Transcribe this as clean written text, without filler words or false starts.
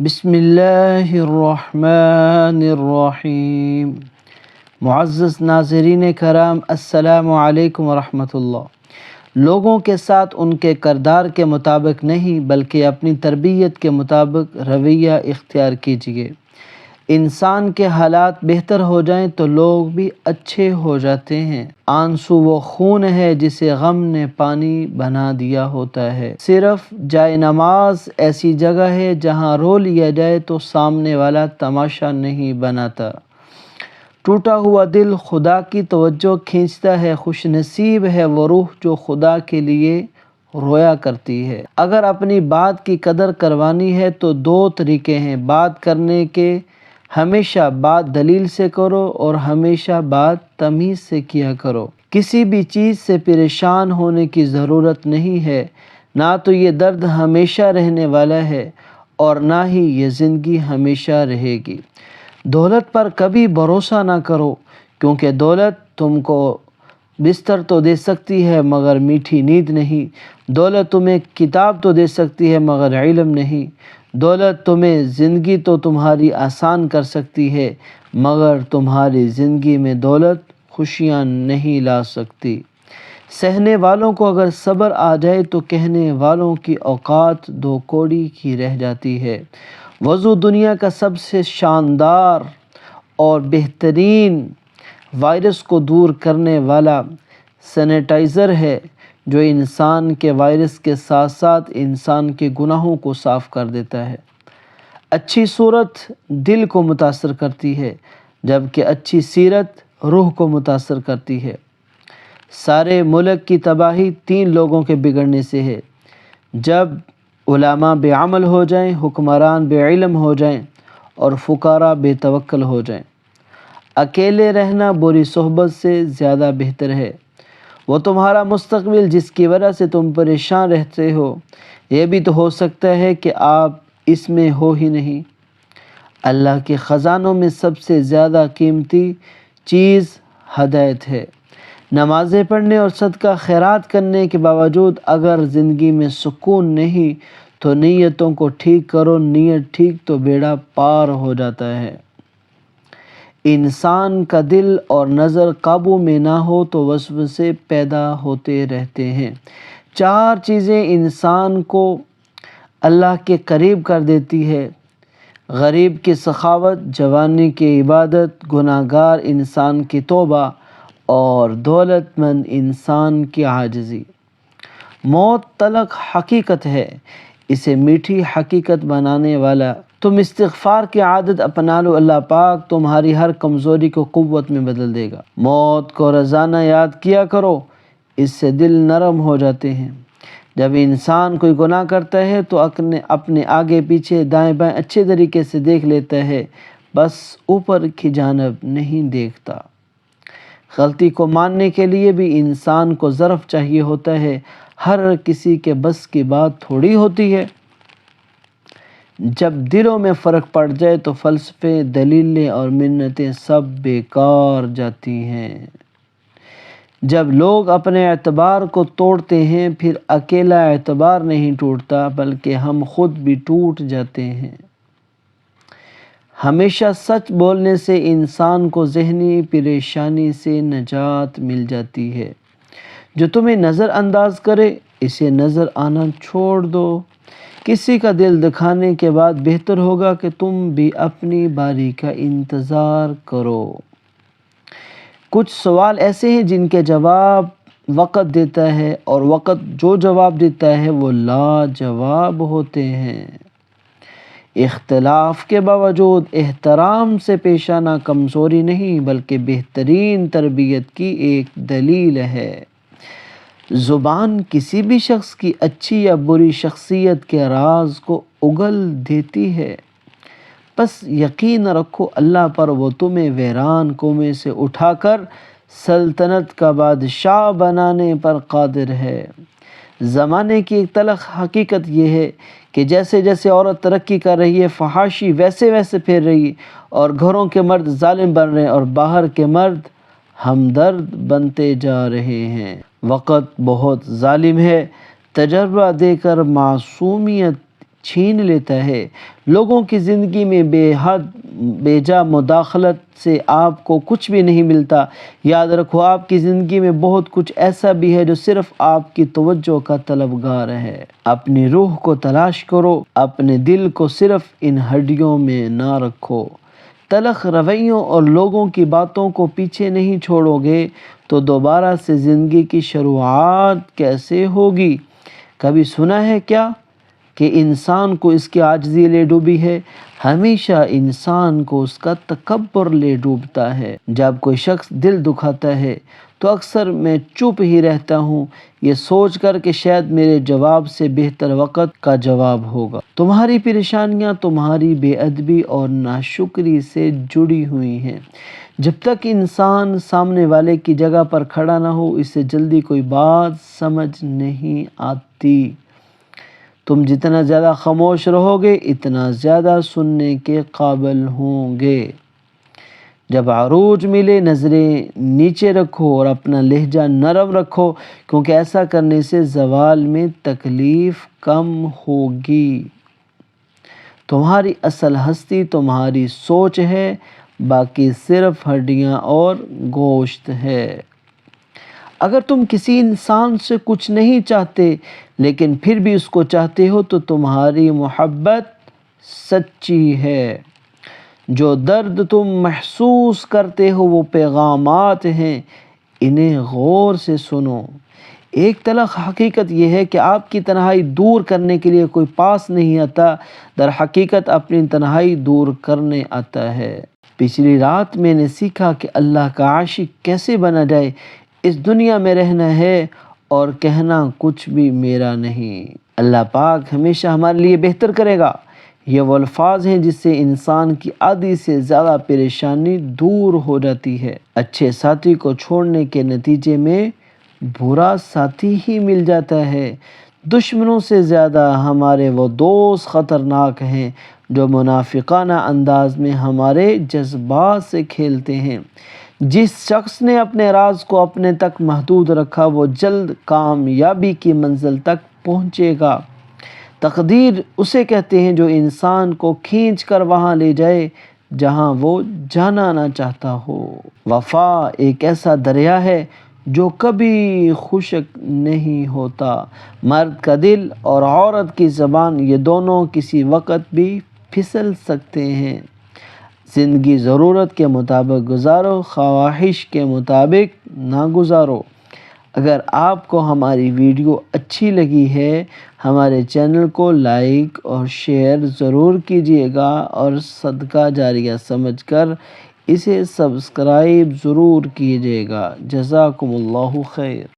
بسم اللہ الرحمن الرحیم۔ معزز ناظرین کرام، السلام علیکم ورحمۃ اللہ۔ لوگوں کے ساتھ ان کے کردار کے مطابق نہیں بلکہ اپنی تربیت کے مطابق رویہ اختیار کیجیے۔ انسان کے حالات بہتر ہو جائیں تو لوگ بھی اچھے ہو جاتے ہیں۔ آنسو وہ خون ہے جسے غم نے پانی بنا دیا ہوتا ہے۔ صرف جائے نماز ایسی جگہ ہے جہاں رو لیا جائے تو سامنے والا تماشا نہیں بناتا۔ ٹوٹا ہوا دل خدا کی توجہ کھینچتا ہے۔ خوش نصیب ہے وہ روح جو خدا کے لیے رویا کرتی ہے۔ اگر اپنی بات کی قدر کروانی ہے تو دو طریقے ہیں بات کرنے کے۔ ہمیشہ بات دلیل سے کرو اور ہمیشہ بات تمیز سے کیا کرو۔ کسی بھی چیز سے پریشان ہونے کی ضرورت نہیں ہے، نہ تو یہ درد ہمیشہ رہنے والا ہے اور نہ ہی یہ زندگی ہمیشہ رہے گی۔ دولت پر کبھی بھروسہ نہ کرو، کیونکہ دولت تم کو بستر تو دے سکتی ہے مگر میٹھی نیند نہیں۔ دولت تمہیں کتاب تو دے سکتی ہے مگر علم نہیں۔ دولت تمہیں زندگی تو تمہاری آسان کر سکتی ہے مگر تمہاری زندگی میں دولت خوشیاں نہیں لا سکتی۔ سہنے والوں کو اگر صبر آ جائے تو کہنے والوں کی اوقات دو کوڑی کی رہ جاتی ہے۔ وضو دنیا کا سب سے شاندار اور بہترین وائرس کو دور کرنے والا سینیٹائزر ہے جو انسان کے وائرس کے ساتھ ساتھ انسان کے گناہوں کو صاف کر دیتا ہے۔ اچھی صورت دل کو متاثر کرتی ہے جبکہ اچھی سیرت روح کو متاثر کرتی ہے۔ سارے ملک کی تباہی تین لوگوں کے بگڑنے سے ہے: جب علماء بے عمل ہو جائیں، حکمران بے علم ہو جائیں اور فقراء بے توکل ہو جائیں۔ اکیلے رہنا بری صحبت سے زیادہ بہتر ہے۔ وہ تمہارا مستقبل جس کی وجہ سے تم پریشان رہتے ہو، یہ بھی تو ہو سکتا ہے کہ آپ اس میں ہو ہی نہیں۔ اللہ کے خزانوں میں سب سے زیادہ قیمتی چیز ہدایت ہے۔ نمازیں پڑھنے اور صدقہ خیرات کرنے کے باوجود اگر زندگی میں سکون نہیں تو نیتوں کو ٹھیک کرو، نیت ٹھیک تو بیڑا پار ہو جاتا ہے۔ انسان کا دل اور نظر قابو میں نہ ہو تو وسوسے پیدا ہوتے رہتے ہیں۔ چار چیزیں انسان کو اللہ کے قریب کر دیتی ہے: غریب کی سخاوت، جوانی کی عبادت، گناہ گار انسان کی توبہ اور دولت مند انسان کی عاجزی۔ موت تلخ حقیقت ہے، اسے میٹھی حقیقت بنانے والا۔ تم استغفار کی عادت اپنا لو، اللہ پاک تمہاری ہر کمزوری کو قوت میں بدل دے گا۔ موت کو روزانہ یاد کیا کرو، اس سے دل نرم ہو جاتے ہیں۔ جب انسان کوئی گناہ کرتا ہے تو اپنے آگے پیچھے دائیں بائیں اچھے طریقے سے دیکھ لیتا ہے، بس اوپر کی جانب نہیں دیکھتا۔ غلطی کو ماننے کے لیے بھی انسان کو ظرف چاہیے ہوتا ہے، ہر کسی کے بس کی بات تھوڑی ہوتی ہے۔ جب دلوں میں فرق پڑ جائے تو فلسفے، دلیلیں اور منتیں سب بیکار جاتی ہیں۔ جب لوگ اپنے اعتبار کو توڑتے ہیں پھر اکیلا اعتبار نہیں ٹوٹتا بلکہ ہم خود بھی ٹوٹ جاتے ہیں۔ ہمیشہ سچ بولنے سے انسان کو ذہنی پریشانی سے نجات مل جاتی ہے۔ جو تمہیں نظر انداز کرے اسے نظر آنا چھوڑ دو۔ کسی کا دل دکھانے کے بعد بہتر ہوگا کہ تم بھی اپنی باری کا انتظار کرو۔ کچھ سوال ایسے ہیں جن کے جواب وقت دیتا ہے اور وقت جو جواب دیتا ہے وہ لاجواب ہوتے ہیں۔ اختلاف کے باوجود احترام سے پیش آنا کمزوری نہیں بلکہ بہترین تربیت کی ایک دلیل ہے۔ زبان کسی بھی شخص کی اچھی یا بری شخصیت کے راز کو اگل دیتی ہے۔ بس یقین رکھو اللہ پر، وہ تمہیں ویران کنویں سے اٹھا کر سلطنت کا بادشاہ بنانے پر قادر ہے۔ زمانے کی ایک تلخ حقیقت یہ ہے کہ جیسے جیسے عورت ترقی کر رہی ہے، فحاشی ویسے ویسے پھیر رہی ہے اور گھروں کے مرد ظالم بن رہے ہیں اور باہر کے مرد ہمدرد بنتے جا رہے ہیں۔ وقت بہت ظالم ہے، تجربہ دے کر معصومیت چھین لیتا ہے۔ لوگوں کی زندگی میں بے جا مداخلت سے آپ کو کچھ بھی نہیں ملتا۔ یاد رکھو، آپ کی زندگی میں بہت کچھ ایسا بھی ہے جو صرف آپ کی توجہ کا طلبگار ہے۔ اپنی روح کو تلاش کرو، اپنے دل کو صرف ان ہڈیوں میں نہ رکھو۔ تلخ رویوں اور لوگوں کی باتوں کو پیچھے نہیں چھوڑو گے تو دوبارہ سے زندگی کی شروعات کیسے ہوگی؟ کبھی سنا ہے کیا کہ انسان کو اس کی عاجزی لے ڈوبی ہے؟ ہمیشہ انسان کو اس کا تکبر لے ڈوبتا ہے۔ جب کوئی شخص دل دکھاتا ہے تو اکثر میں چپ ہی رہتا ہوں، یہ سوچ کر کہ شاید میرے جواب سے بہتر وقت کا جواب ہوگا۔ تمہاری پریشانیاں تمہاری بے ادبی اور ناشکری سے جڑی ہوئی ہیں۔ جب تک انسان سامنے والے کی جگہ پر کھڑا نہ ہو، اسے جلدی کوئی بات سمجھ نہیں آتی۔ تم جتنا زیادہ خاموش رہو گے، اتنا زیادہ سننے کے قابل ہوں گے۔ جب عروج ملے، نظریں نیچے رکھو اور اپنا لہجہ نرم رکھو، کیونکہ ایسا کرنے سے زوال میں تکلیف کم ہوگی۔ تمہاری اصل ہستی تمہاری سوچ ہے، باقی صرف ہڈیاں اور گوشت ہے۔ اگر تم کسی انسان سے کچھ نہیں چاہتے لیکن پھر بھی اس کو چاہتے ہو تو تمہاری محبت سچی ہے۔ جو درد تم محسوس کرتے ہو وہ پیغامات ہیں، انہیں غور سے سنو۔ ایک تلخ حقیقت یہ ہے کہ آپ کی تنہائی دور کرنے کے لیے کوئی پاس نہیں آتا، در حقیقت اپنی تنہائی دور کرنے آتا ہے۔ پچھلی رات میں نے سیکھا کہ اللہ کا عاشق کیسے بنا جائے۔ اس دنیا میں رہنا ہے اور کہنا کچھ بھی میرا نہیں۔ اللہ پاک ہمیشہ ہمارے لیے بہتر کرے گا۔ یہ وہ الفاظ ہیں جس سے انسان کی آدھی سے زیادہ پریشانی دور ہو جاتی ہے۔ اچھے ساتھی کو چھوڑنے کے نتیجے میں برا ساتھی ہی مل جاتا ہے۔ دشمنوں سے زیادہ ہمارے وہ دوست خطرناک ہیں جو منافقانہ انداز میں ہمارے جذبات سے کھیلتے ہیں۔ جس شخص نے اپنے راز کو اپنے تک محدود رکھا وہ جلد کامیابی کی منزل تک پہنچے گا۔ تقدیر اسے کہتے ہیں جو انسان کو کھینچ کر وہاں لے جائے جہاں وہ جانا نہ چاہتا ہو۔ وفا ایک ایسا دریا ہے جو کبھی خشک نہیں ہوتا۔ مرد کا دل اور عورت کی زبان، یہ دونوں کسی وقت بھی پھسل سکتے ہیں۔ زندگی ضرورت کے مطابق گزارو، خواہش کے مطابق نہ گزارو۔ اگر آپ کو ہماری ویڈیو اچھی لگی ہے، ہمارے چینل کو لائک اور شیئر ضرور کیجیے گا اور صدقہ جاریہ سمجھ کر اسے سبسکرائب ضرور کیجیے گا۔ جزاکم اللہ خیر۔